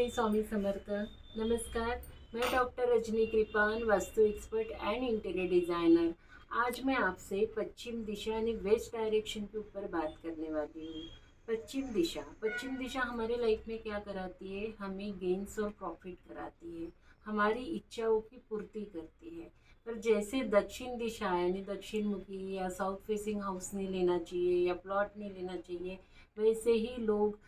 श्री स्वामी समर्थ। नमस्कार, मैं doctor Rajni Kripan, vastu expert and interior designer. आज मैं आपसे पश्चिम दिशा यानी वेस्ट डायरेक्शन के ऊपर बात करने वाली हूँ। पश्चिम दिशा हमारे लाइफ में क्या कराती है? हमें गेन्स और प्रॉफिट कराती है, हमारी इच्छाओं की पूर्ति करती है। पर जैसे दक्षिण दिशा यानी दक्षिण मुखी या साउथ फेसिंग हाउस नहीं लेना चाहिए या प्लॉट नहीं लेना चाहिए, वैसे ही लोग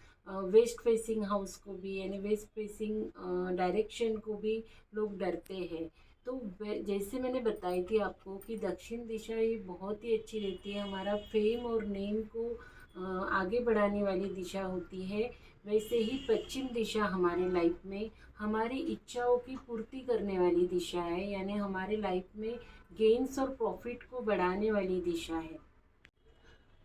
वेस्ट फेसिंग हाउस को भी यानी वेस्ट फेसिंग डायरेक्शन को भी लोग डरते हैं। तो जैसे मैंने बताई थी आपको कि दक्षिण दिशा ये बहुत ही अच्छी रहती है, हमारा फेम और नेम को आगे बढ़ाने वाली दिशा होती है। वैसे ही पश्चिम दिशा हमारे लाइफ में हमारी इच्छाओं की पूर्ति करने वाली दिशा है, यानी हमारे लाइफ में गेन्स और प्रॉफिट को बढ़ाने वाली दिशा है।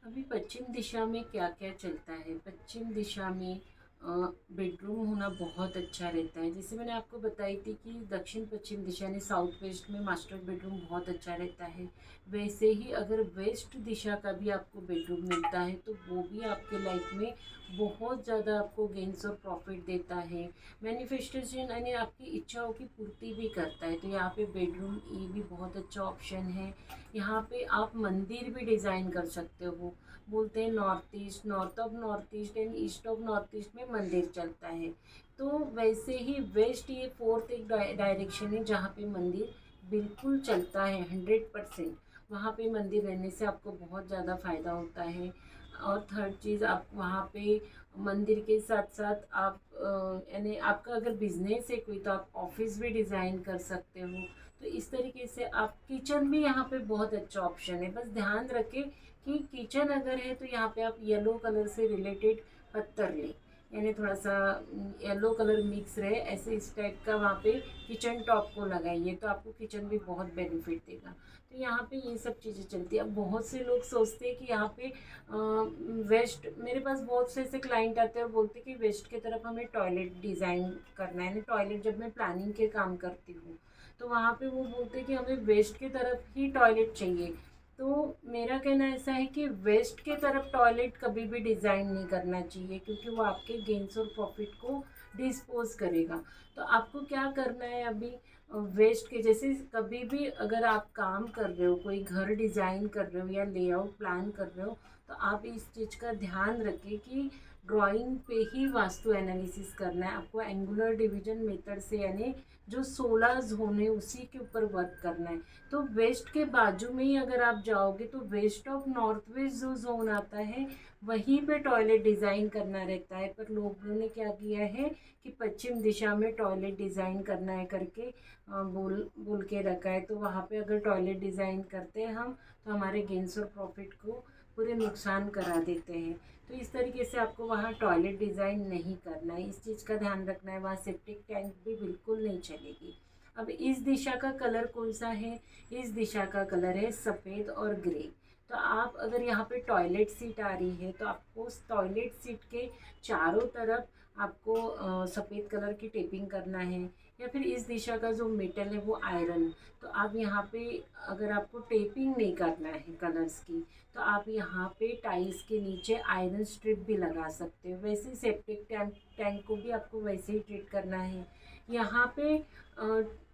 अभी पश्चिम दिशा में क्या क्या चलता है? पश्चिम दिशा में बेडरूम होना बहुत अच्छा रहता है। जैसे मैंने आपको बताई थी कि दक्षिण पश्चिम दिशा यानी साउथ वेस्ट में मास्टर बेडरूम बहुत अच्छा रहता है। वैसे ही अगर वेस्ट दिशा का भी आपको बेडरूम मिलता है तो वो भी आपके लाइफ में बहुत ज़्यादा आपको गेन्स और प्रॉफिट देता है। मैनिफेस्टेशन यानी आपकी इच्छाओं की पूर्ति भी करता है। तो यहाँ पे बेडरूम ये भी बहुत अच्छा ऑप्शन है। यहाँ पे आप मंदिर भी डिज़ाइन कर सकते हो। बोलते हैं north of north east and east of north east में मंदिर चलता है। तो वैसे ही वेस्ट ये फोर्थ एक डायरेक्शन है जहाँ पे मंदिर बिल्कुल चलता है 100%। वहाँ पे मंदिर रहने से आपको बहुत ज़्यादा फ़ायदा होता है। और थर्ड चीज़, आप वहाँ पे मंदिर के साथ साथ आप यानी आपका अगर बिजनेस है कोई तो आप ऑफिस भी डिज़ाइन कर सकते हो। तो इस तरीके से आप किचन भी यहाँ पे बहुत अच्छा ऑप्शन है। बस ध्यान रखें कि किचन अगर है तो यहाँ पे आप येलो कलर से रिलेटेड पत्थर लें, यानी थोड़ा सा येलो कलर मिक्स रहे, ऐसे इस टाइप का वहाँ पे किचन टॉप को लगाइए तो आपको किचन भी बहुत बेनिफिट देगा। तो यहाँ पे ये सब चीज़ें चलती है। अब बहुत से लोग सोचते हैं कि यहाँ पे वेस्ट, मेरे पास बहुत से ऐसे क्लाइंट आते हैं और बोलते हैं कि वेस्ट की तरफ हमें टॉयलेट डिज़ाइन करना है। यानी टॉयलेट जब मैं प्लानिंग के काम करती हूँ तो वहाँ पे वो बोलते हैं कि हमें वेस्ट की तरफ ही टॉयलेट चाहिए। तो मेरा कहना ऐसा है कि वेस्ट के तरफ टॉयलेट कभी भी डिज़ाइन नहीं करना चाहिए, क्योंकि वो आपके गेन्स और प्रॉफिट को डिस्पोज करेगा। तो आपको क्या करना है अभी, वेस्ट के जैसे कभी भी अगर आप काम कर रहे हो, कोई घर डिज़ाइन कर रहे हो या लेआउट प्लान कर रहे हो, तो आप इस चीज़ का ध्यान रखें कि ड्राइंग पे ही वास्तु एनालिसिस करना है आपको। एंगुलर डिवीजन मेथड से यानी जो 16 जोन है उसी के ऊपर वर्क करना है। तो वेस्ट के बाजू में ही अगर आप जाओगे तो वेस्ट ऑफ नॉर्थ वेस्ट जो जोन आता है वहीं पे टॉयलेट डिज़ाइन करना रहता है। पर लोगों ने क्या किया है कि पश्चिम दिशा में टॉयलेट डिज़ाइन करना है करके बोल बोल के रखा है। तो वहाँ पे अगर टॉयलेट डिज़ाइन करते हैं हम तो हमारे गेन्स और प्रॉफिट को पूरे नुकसान करा देते हैं। तो इस तरीके से आपको वहाँ टॉयलेट डिज़ाइन नहीं करना है, इस चीज़ का ध्यान रखना है। वहाँ सेप्टिक टैंक भी बिल्कुल नहीं चलेगी। अब इस दिशा का कलर कौन सा है? इस दिशा का कलर है सफ़ेद और ग्रे। तो आप अगर यहाँ पे टॉयलेट सीट आ रही है तो आपको उस टॉयलेट सीट के चारों तरफ आपको सफ़ेद कलर की टेपिंग करना है। या फिर इस दिशा का जो मेटल है वो आयरन। तो आप यहाँ पे अगर आपको टेपिंग नहीं करना है कलर्स की तो आप यहाँ पे टाइल्स के नीचे आयरन स्ट्रिप भी लगा सकते हो। वैसे ही सेप्टिक टैंक को भी आपको वैसे ही ट्रीट करना है। यहाँ पे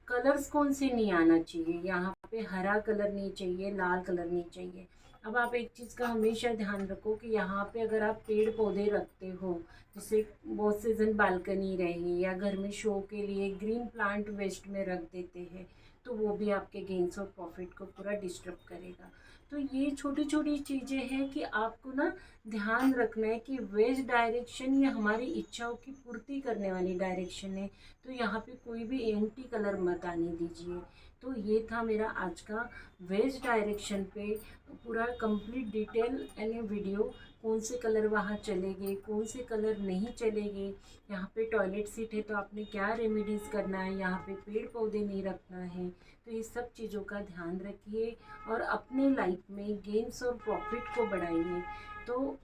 कलर्स कौन से नहीं आना चाहिए? यहाँ पे हरा कलर नहीं चाहिए, लाल कलर नहीं चाहिए। अब आप एक चीज़ का हमेशा ध्यान रखो कि यहाँ पे अगर आप पेड़ पौधे रखते हो, जैसे बहुत से जन बालकनी रहे या घर में शो के लिए ग्रीन प्लांट वेस्ट में रख देते हैं, तो वो भी आपके गेन्स और प्रॉफिट को पूरा डिस्टर्ब करेगा। तो ये छोटी छोटी चीज़ें हैं कि आपको ना ध्यान रखना है कि वेस्ट डायरेक्शन ये हमारी इच्छाओं की पूर्ति करने वाली डायरेक्शन है। तो यहाँ पे कोई भी एंटी कलर मत आने दीजिए। तो ये था मेरा आज का वेस्ट डायरेक्शन पे पूरा कंप्लीट डिटेल यानी वीडियो। कौन से कलर वहाँ चलेंगे, कौन से कलर नहीं चलेंगे, यहाँ पे टॉयलेट सीट है तो आपने क्या रेमेडीज़ करना है, यहाँ पे पेड़ पौधे नहीं रखना है। तो ये सब चीज़ों का ध्यान रखिए और अपने लाइफ में गेन्स और प्रॉफिट को बढ़ाइए। तो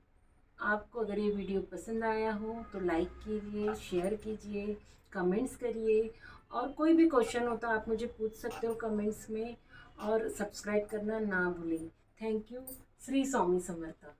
आपको अगर ये वीडियो पसंद आया हो तो लाइक कीजिए, शेयर कीजिए, कमेंट्स करिए। और कोई भी क्वेश्चन हो तो आप मुझे पूछ सकते हो कमेंट्स में। और सब्सक्राइब करना ना भूलें। Thank you. श्री स्वामी समर्थ।